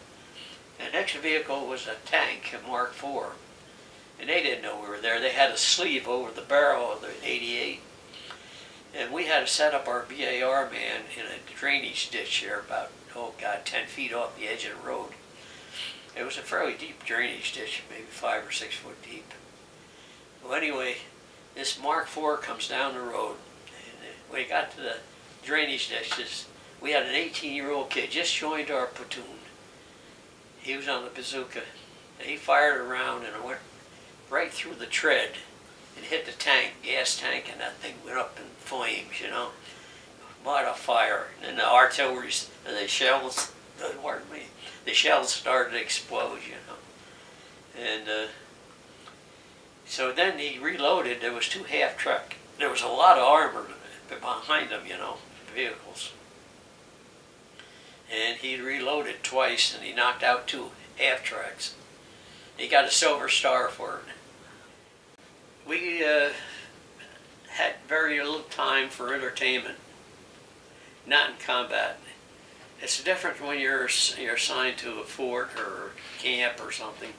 The next vehicle was a tank, a Mark IV, and they didn't know we were there. They had a sleeve over the barrel of the 88, And we had to set up our BAR man in a drainage ditch here about, oh God, 10 feet off the edge of the road. It was a fairly deep drainage ditch, maybe 5 or 6 foot deep. Well, anyway, this Mark IV comes down the road. And when he got to the drainage ditch, we had an 18-year-old kid just joined our platoon. He was on the bazooka. And he fired around and it went right through the tread. It hit the tank, gas tank, and that thing went up in flames, you know. What a fire. And the artillery, the shells, pardon me, the shells started to explode, you know. And so then he reloaded. There was 2 half-truck. There was a lot of armor behind them, you know, vehicles. And he reloaded twice, and he knocked out 2 half-tracks. He got a Silver Star for it. We had very little time for entertainment, not in combat. It's different when you're assigned to a fort or camp or something,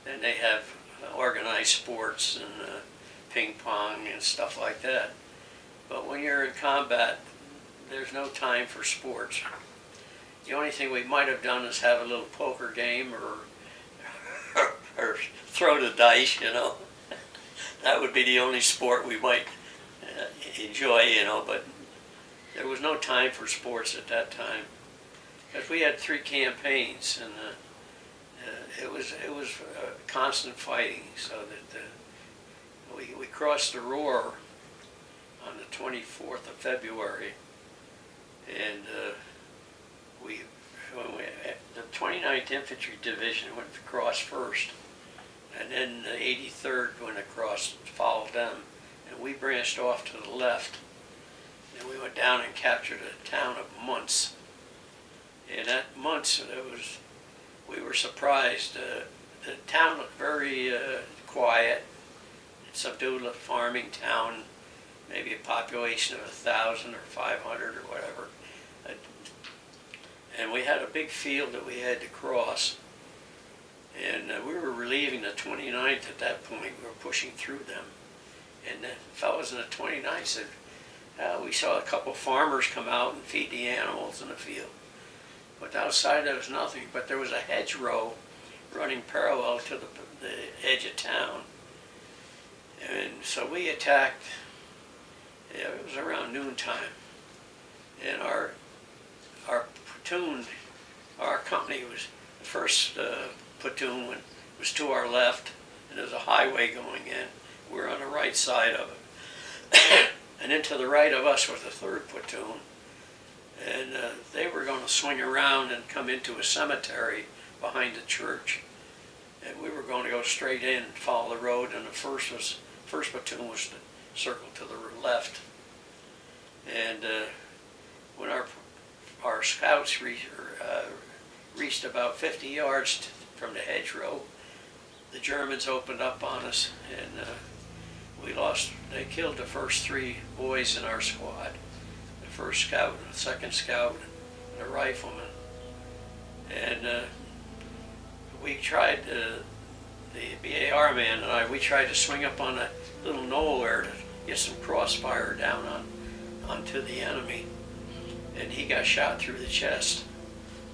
and they have organized sports and ping pong and stuff like that. But when you're in combat, there's no time for sports. The only thing we might have done is have a little poker game or throw the dice, you know. That would be the only sport we might enjoy, you know, but there was no time for sports at that time. Because we had 3 campaigns, and it was constant fighting, so that we crossed the Roar on the 24th of February, and the 29th Infantry Division went across first, and then the 83rd went across, followed them, and we branched off to the left, and we went down and captured the town of Muntz. And at Muntz, we were surprised. The town looked very quiet. It's a subdued farming town, maybe a population of 1,000 or 500 or whatever. And we had a big field that we had to cross. And we were relieving the 29th at that point. We were pushing through them. And the fellows in the 29th said, we saw a couple farmers come out and feed the animals in the field. But outside there was nothing, but there was a hedgerow running parallel to the edge of town. And so we attacked. It was around noontime. And our platoon, our company was, the first platoon was to our left, and there was a highway going in. We were on the right side of it. And then to the right of us was the 3rd platoon. And they were going to swing around and come into a cemetery behind the church. And we were going to go straight in and follow the road, and the first platoon was to circle to the left. And when our scouts reached about 50 yards from the hedgerow, the Germans opened up on us, and they killed the first 3 boys in our squad. The first scout, the second scout, and a rifleman. And we tried, the BAR man and we tried to swing up on a little knoll there to get some crossfire down onto the enemy. And he got shot through the chest,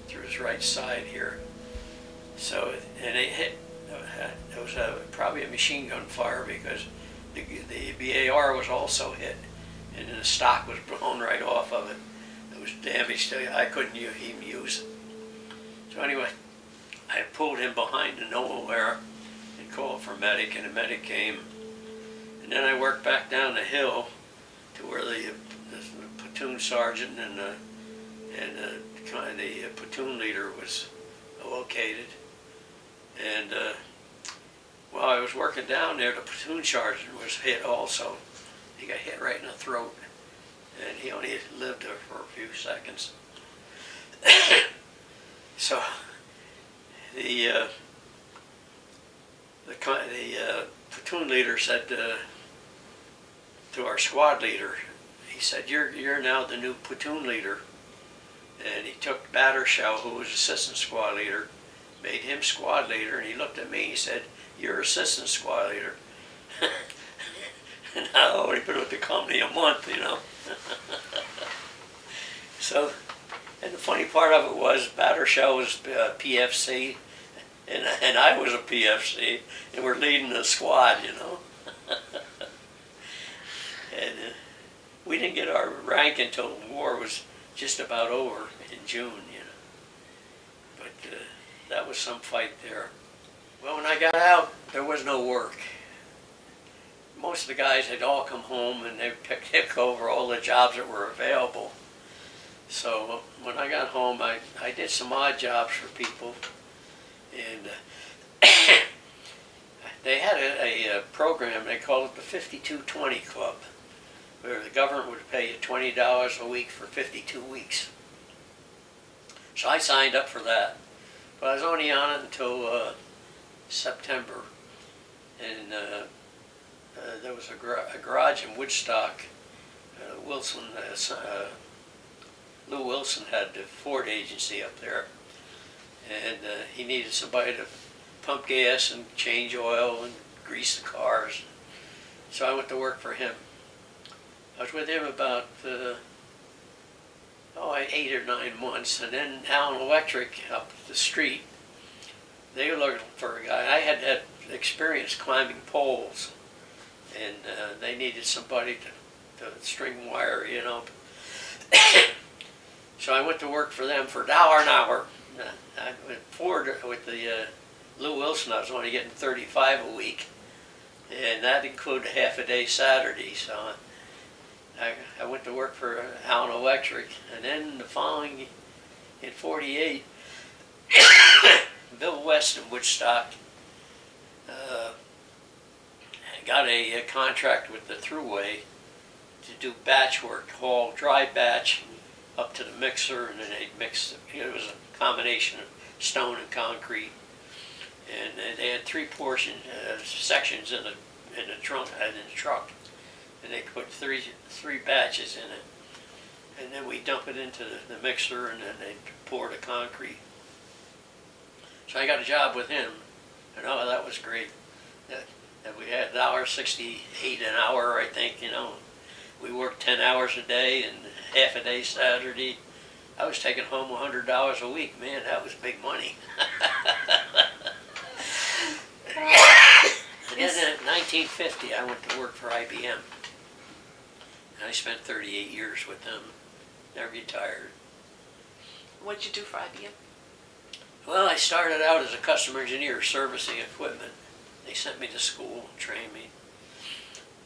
through his right side here. So, and it hit, it was probably a machine gun fire, because the BAR was also hit, and then the stock was blown right off of it. It was damaged. I couldn't even use it. So anyway, I pulled him behind the knoll there and called for a medic, and the medic came. And then I worked back down the hill to where the platoon sergeant and the platoon leader was located. And while I was working down there, the platoon sergeant was hit also. He got hit right in the throat, and he only lived there for a few seconds. So the platoon leader said to our squad leader, he said, "You're now the new platoon leader." And he took Battershaw, who was assistant squad leader, made him squad leader, and he looked at me and he said, "You're assistant squad leader." And I I've only been with the company a month, you know. So, and the funny part of it was, Battershaw was PFC, and I was a PFC, and we're leading the squad, you know. And we didn't get our rank until the war was just about over in June, you know. But that was some fight there. Well, when I got out, there was no work. Most of the guys had all come home and they picked over all the jobs that were available. So when I got home, I did some odd jobs for people. And they had a program, they called it the 5220 Club, where the government would pay you $20 a week for 52 weeks. So I signed up for that. But I was only on it until September. And there was a garage in Woodstock. Lou Wilson had the Ford agency up there. And he needed somebody to pump gas and change oil and grease the cars. So I went to work for him. I was with him about 8 or 9 months, and then Allen Electric up the street, they were looking for a guy. I had experience climbing poles, and they needed somebody to string wire, you know. So I went to work for them for $1 an hour. With the Lou Wilson, I was only getting $35 a week, and that included half a day Saturday. So I went to work for Allen Electric, and then the following, in '48, Bill West in Woodstock got a contract with the Thruway to do batch work, haul dry batch up to the mixer, and then they'd mix it. It was a combination of stone and concrete, and they had 3 sections in the truck, and they put three batches in it, and then we dump it into the mixer, and then they pour the concrete. So I got a job with him, and oh, that was great. That we had $1.68 an hour, I think, you know. We worked 10 hours a day and half a day Saturday. I was taking home $100 a week. Man, that was big money. And then in 1950, I went to work for IBM. And I spent 38 years with them. Never retired. What did you do for IBM? Well, I started out as a customer engineer servicing equipment. They sent me to school and trained me.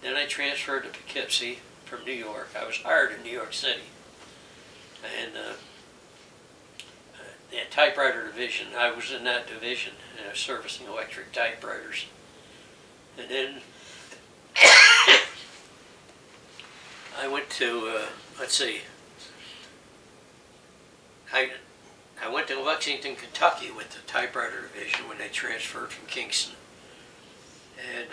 Then I transferred to Poughkeepsie from New York. I was hired in New York City. And the typewriter division, I was in that division, servicing electric typewriters. And then I went to, let's see, I went to Lexington, Kentucky with the typewriter division when they transferred from Kingston. And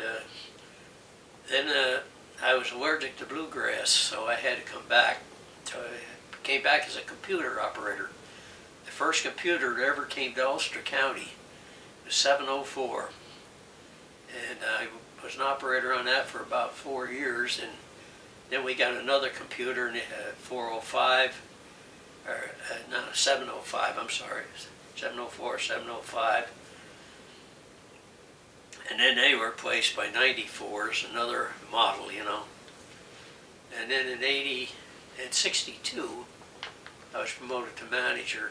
then I was allergic to bluegrass, so I had to come back. So I came back as a computer operator. The first computer that ever came to Ulster County was 704. And I was an operator on that for about 4 years, and then we got another computer, 405, or no, 705, I'm sorry, 704, 705. And then they were replaced by 94s, another model, you know. And then in 62, I was promoted to manager.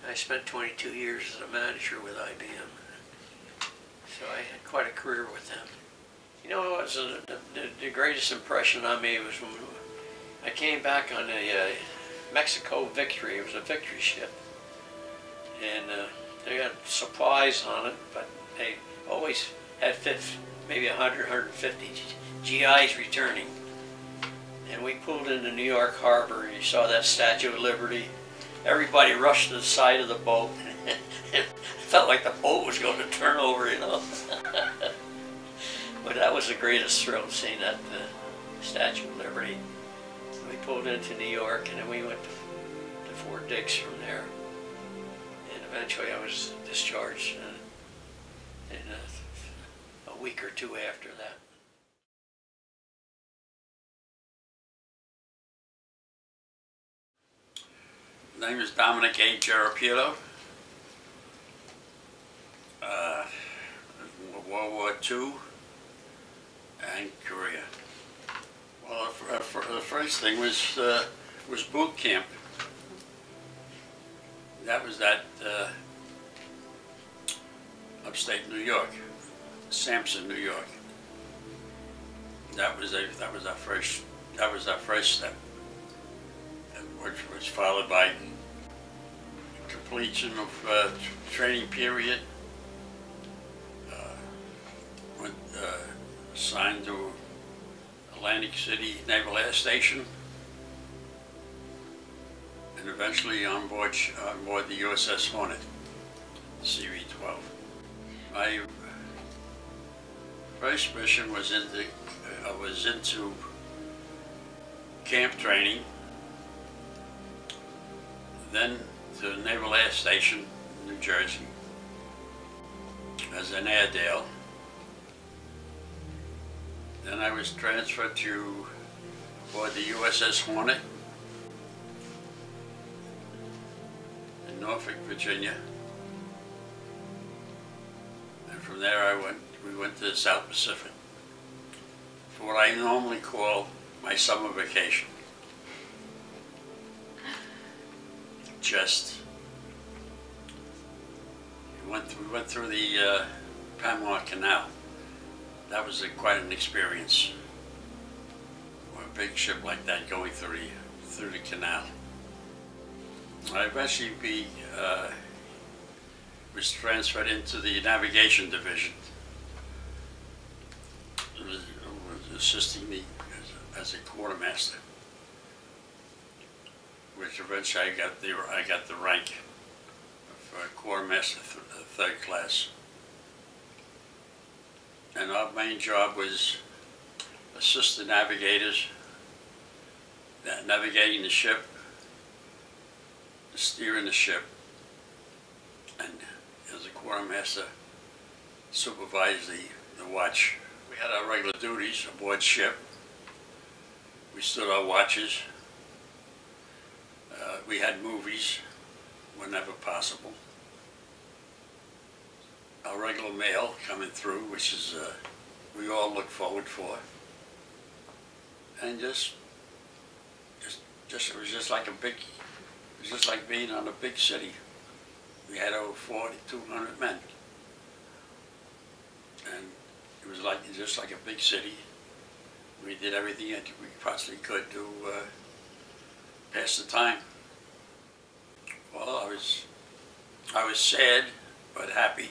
I spent 22 years as a manager with IBM. So I had quite a career with them. You know, what was the greatest impression on me was when I came back on a Mexico Victory. It was a Victory ship. And they had supplies on it, but they always had maybe 100, 150 GIs returning. And we pulled into New York Harbor, and you saw that Statue of Liberty. Everybody rushed to the side of the boat. It felt like the boat was going to turn over, you know. But that was the greatest thrill, seeing that Statue of Liberty. We pulled into New York, and then we went to Fort Dix from there. And eventually I was discharged in a week or two after that. name is Dominic A. Jarapilo. World War II and Korea. Well, the first thing was boot camp. That was at upstate New York, Sampson, New York. That was our first step, which was followed by completion of training period. Went assigned to Atlantic City Naval Air Station, and eventually on board the USS Hornet, CV-12. My first mission was into camp training, then to Naval Air Station, New Jersey, as an Airedale. Then I was transferred to board the USS Hornet in Norfolk, Virginia. And from there we went to the South Pacific for what I normally call my summer vacation. We went through the Panama Canal. That was quite an experience. A big ship like that going through the canal. I eventually was transferred into the navigation division. It was assisting me as a quartermaster, which eventually I got the rank of quartermaster third class. And our main job was assist the navigators, navigating the ship, steering the ship, and as a quartermaster, supervise the watch. We had our regular duties aboard ship. We stood our watches. We had movies whenever possible. Our regular mail coming through, which is we all look forward for, and it was just like being on a big city. We had over 200 men, and it was just like a big city. We did everything that we possibly could to pass the time. Well, I was sad but happy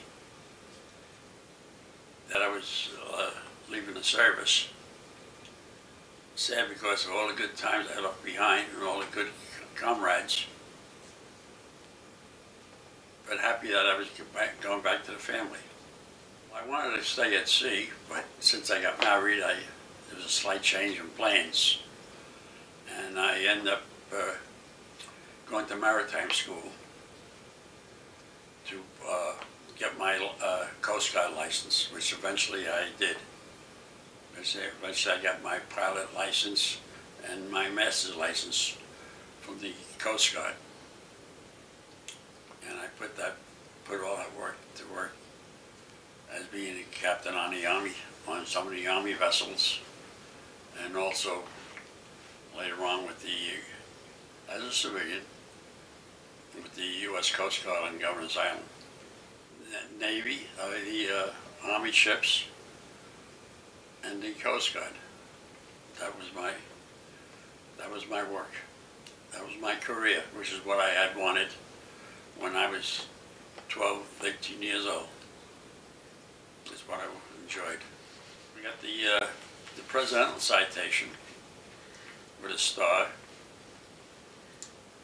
that I was leaving the service. Sad because of all the good times I left behind and all the good comrades. But happy that I was going back to the family. I wanted to stay at sea, but since I got married, there was a slight change in plans. And I ended up going to maritime school to get my Coast Guard license, which eventually I did. Eventually I got my pilot license and my master's license from the Coast Guard. And I put all that work to work as being a captain on on some of the Army vessels, and also later on as a civilian, with the U.S. Coast Guard on Governor's Island. The Navy, the Army ships, and the Coast Guard. That was my work. That was my career, which is what I had wanted when I was 12, 13 years old. That's what I enjoyed. We got the Presidential Citation with a star,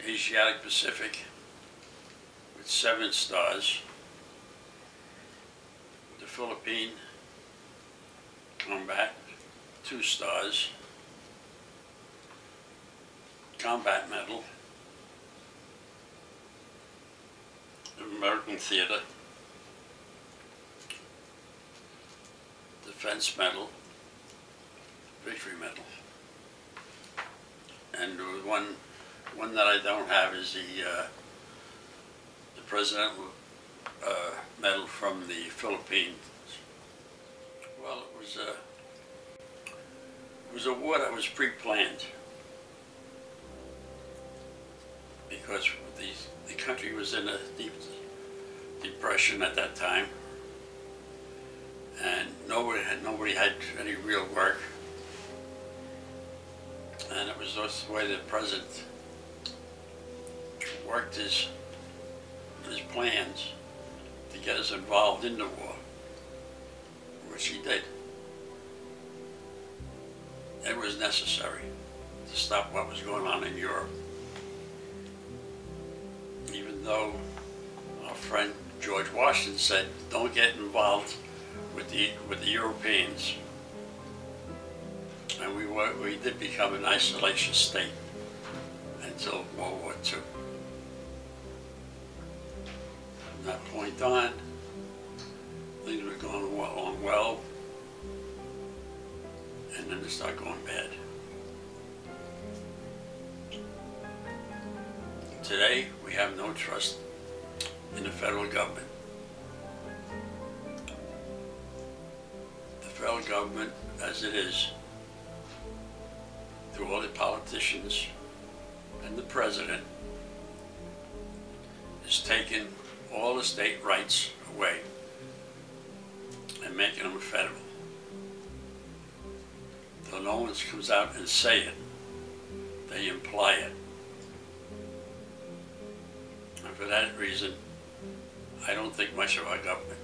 Asiatic Pacific with 7 stars, the Philippine Combat, 2 stars, Combat Medal, American Theater, Defense Medal, Victory Medal, and there was one that I don't have is the Presidential Medal from the Philippines. Well, it was a war that was pre-planned because the country was in a deep depression at that time, and nobody had any real work, and it was just the way the president worked his plans to get us involved in the war, which he did. It was necessary to stop what was going on in Europe. Even though our friend George Washington said, don't get involved with the Europeans. And we did become an isolation state until World War II. From that point on, things were going along well, and then they started going bad. Today, we have no trust in the federal government. The federal government, as it is, through all the politicians and the president, is taking all the state rights away and making them federal. Though no one comes out and say it, they imply it. And for that reason, I don't think much of our government.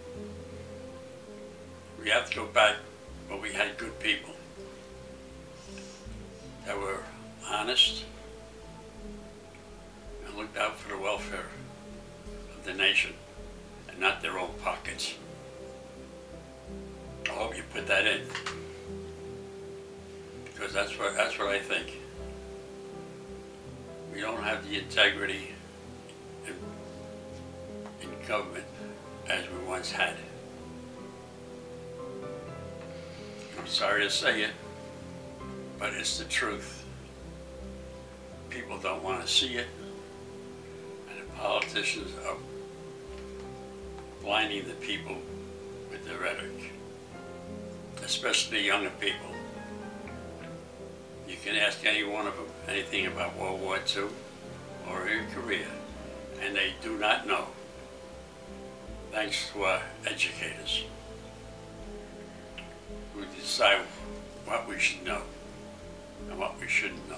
We have to go back where we had good people that were honest and looked out for the welfare of the nation and not their own pockets. I hope you put that in, because that's what I think. We don't have the integrity in government as we once had. I'm sorry to say it, but it's the truth. People don't want to see it, and the politicians are blinding the people with their rhetoric, especially the younger people. You can ask any one of them anything about World War II or in Korea, and they do not know, thanks to our educators who decide what we should know and what we shouldn't know.